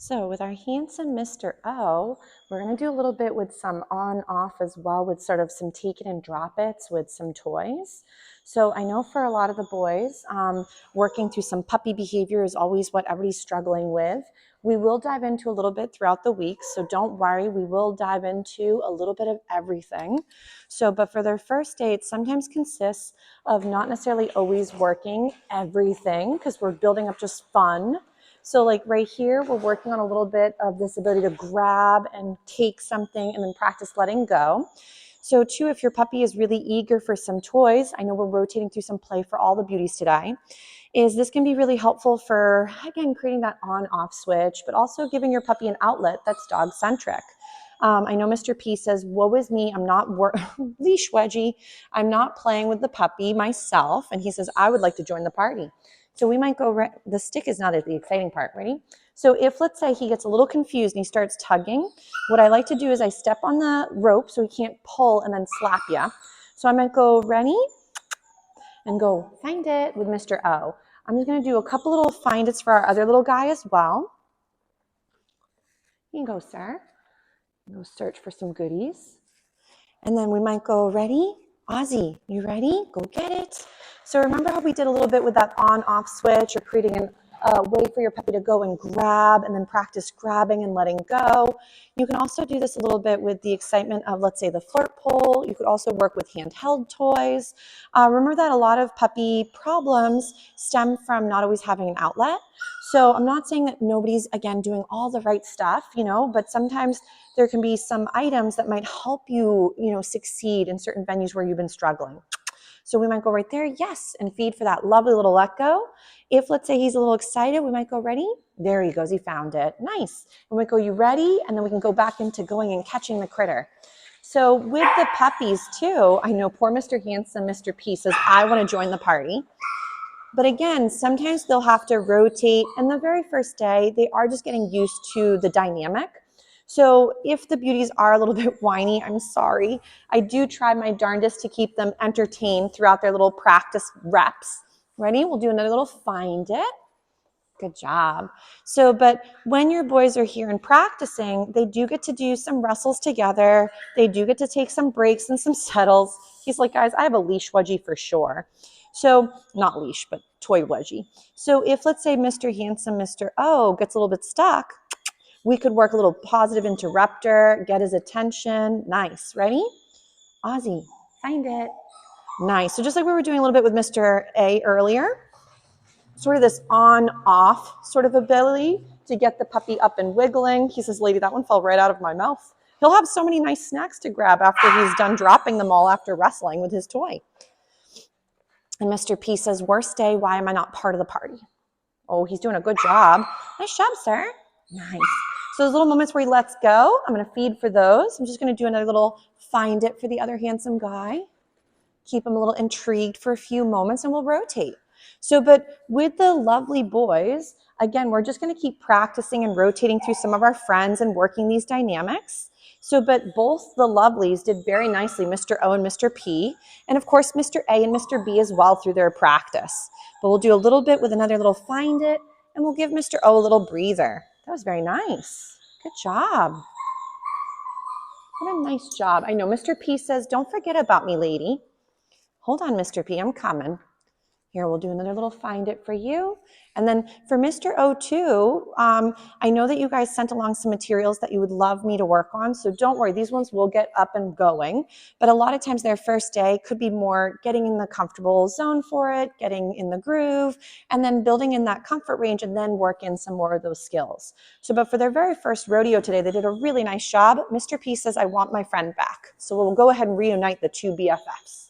So with our handsome Mr. O, we're going to do a little bit with some on-off as well, with sort of some take it and drop it's with some toys. So I know for a lot of the boys, working through some puppy behavior is always what everybody's struggling with. We will dive into a little bit throughout the week, so don't worry, we will dive into a little bit of everything. But for their first day, it sometimes consists of not necessarily always working everything, because we're building up just fun. So like right here, we're working on a little bit of this ability to grab and take something and then practice letting go. So too, if your puppy is really eager for some toys, I know we're rotating through some play for all the beauties today, is this can be really helpful for, again, creating that on-off switch, but also giving your puppy an outlet that's dog-centric. I know Mr. P says, woe is me, I'm not leash wedgie, I'm not playing with the puppy myself. And he says, I would like to join the party. So we might go, the stick is not the exciting part, ready? So if, let's say, he gets a little confused and he starts tugging, what I like to do is I step on the rope so he can't pull and then slap you. So I might go, ready? And go, find it with Mr. O. I'm just going to do a couple little find it's for our other little guy as well. You can go, sir. Go search for some goodies. And then we might go, ready? Ozzy, you ready? Go get it. So remember how we did a little bit with that on-off switch, or creating a way for your puppy to go and grab and then practice grabbing and letting go. You can also do this a little bit with the excitement of, let's say, the Flirt pole. You could also work with handheld toys. Remember that a lot of puppy problems stem from not always having an outlet. So I'm not saying that nobody's, again, doing all the right stuff, but sometimes there can be some items that might help you, succeed in certain venues where you've been struggling. So we might go right there, yes, and feed for that lovely little let go. If, let's say, he's a little excited, we might go, ready? There he goes, he found it. Nice. And we go, you ready? And then we can go back into going and catching the critter. So with the puppies too, I know poor Mr. Handsome, Mr. P says, I want to join the party. But again, sometimes they'll have to rotate. And the very first day, they are just getting used to the dynamic. So if the beauties are a little bit whiny, I'm sorry. I do try my darndest to keep them entertained throughout their little practice reps. Ready? We'll do another little find it. Good job. But when your boys are here and practicing, they do get to do some wrestles together. They do get to take some breaks and some settles. He's like, guys, I have a leash wedgie for sure. So not leash, but toy wedgie. So if, let's say, Mr. Handsome, Mr. O gets a little bit stuck, we could work a little positive interrupter, get his attention. Nice. Ready? Ozzy, find it. Nice. So just like we were doing a little bit with Mr. A earlier, sort of this on-off sort of ability to get the puppy up and wiggling. He says, lady, that one fell right out of my mouth. He'll have so many nice snacks to grab after he's done dropping them all after wrestling with his toy. And Mr. P says, worst day, why am I not part of the party? Oh, he's doing a good job. Nice job, sir. Nice. So those little moments where he lets go, I'm going to feed for those. I'm just going to do another little find it for the other handsome guy. Keep him a little intrigued for a few moments, and we'll rotate. But with the lovely boys, again, we're just going to keep practicing and rotating through some of our friends and working these dynamics. But both the lovelies did very nicely, Mr. O and Mr. P, and of course, Mr. A and Mr. B as well through their practice. But we'll do a little bit with another little find it, and we'll give Mr. O a little breather. That was very nice. Good job. What a nice job. I know Mr. P says, don't forget about me, lady. Hold on, Mr. P, I'm coming. Here, we'll do another little find it for you. And then for Mr. O2, I know that you guys sent along some materials that you would love me to work on. So don't worry, these ones will get up and going. But a lot of times their first day could be more getting in the comfortable zone for it, getting in the groove, and then building in that comfort range, and then work in some more of those skills. But for their very first rodeo today, they did a really nice job. Mr. P says, I want my friend back. So we'll go ahead and reunite the two BFFs.